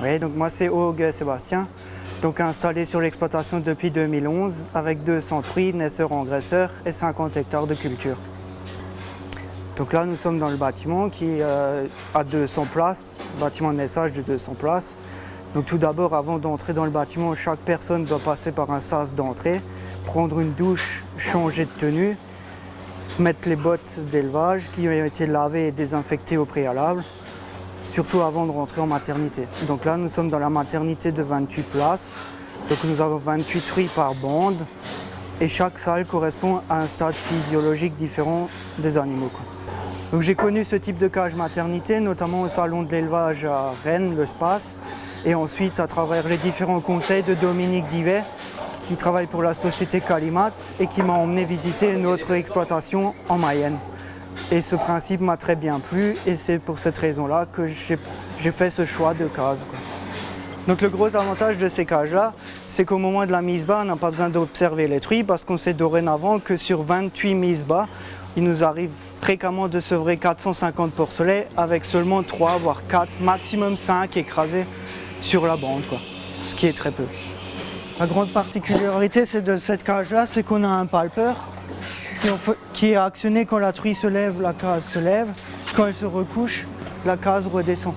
Oui, donc moi c'est Augue Sébastien, donc installé sur l'exploitation depuis 2011 avec 200 truies, naisseurs-engraisseurs et 50 hectares de culture. Donc là nous sommes dans le bâtiment qui a 200 places, bâtiment de naissage de 200 places. Donc tout d'abord, avant d'entrer dans le bâtiment, chaque personne doit passer par un sas d'entrée, prendre une douche, changer de tenue, mettre les bottes d'élevage qui ont été lavées et désinfectées au préalable, surtout avant de rentrer en maternité. Donc là, nous sommes dans la maternité de 28 places, donc nous avons 28 truies par bande et chaque salle correspond à un stade physiologique différent des animaux. Donc j'ai connu ce type de cage maternité, notamment au salon de l'élevage à Rennes, le SPACE, et ensuite à travers les différents conseils de Dominique Divet, qui travaille pour la société Calimat et qui m'a emmené visiter une autre exploitation en Mayenne. Et ce principe m'a très bien plu et c'est pour cette raison-là que j'ai fait ce choix de case. Donc le gros avantage de ces cages-là, c'est qu'au moment de la mise bas, on n'a pas besoin d'observer les truies parce qu'on sait dorénavant que sur 28 mises bas, il nous arrive fréquemment de sevrer 450 porcelets avec seulement 3 voire 4, maximum 5 écrasés sur la bande, ce qui est très peu. La grande particularité de cette cage-là, c'est qu'on a un palpeur qui est actionné quand la truie se lève, la case se lève. Quand elle se recouche, la case redescend.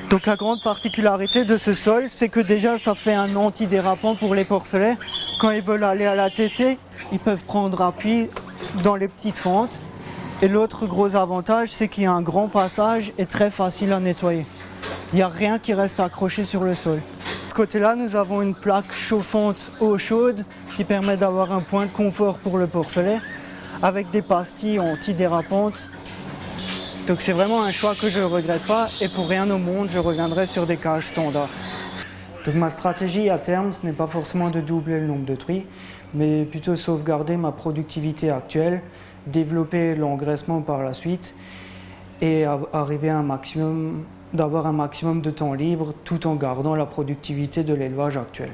Donc la grande particularité de ce sol, c'est que déjà ça fait un antidérapant pour les porcelets. Quand ils veulent aller à la tétée, ils peuvent prendre appui dans les petites fentes. Et l'autre gros avantage, c'est qu'il y a un grand passage et très facile à nettoyer. Il n'y a rien qui reste accroché sur le sol. De ce côté-là, nous avons une plaque chauffante eau chaude qui permet d'avoir un point de confort pour le porcelet avec des pastilles antidérapantes. Donc c'est vraiment un choix que je ne regrette pas et pour rien au monde, je reviendrai sur des cages standards. Donc ma stratégie à terme, ce n'est pas forcément de doubler le nombre de truies, mais plutôt sauvegarder ma productivité actuelle, développer l'engraissement par la suite et arriver à d'avoir un maximum de temps libre tout en gardant la productivité de l'élevage actuel.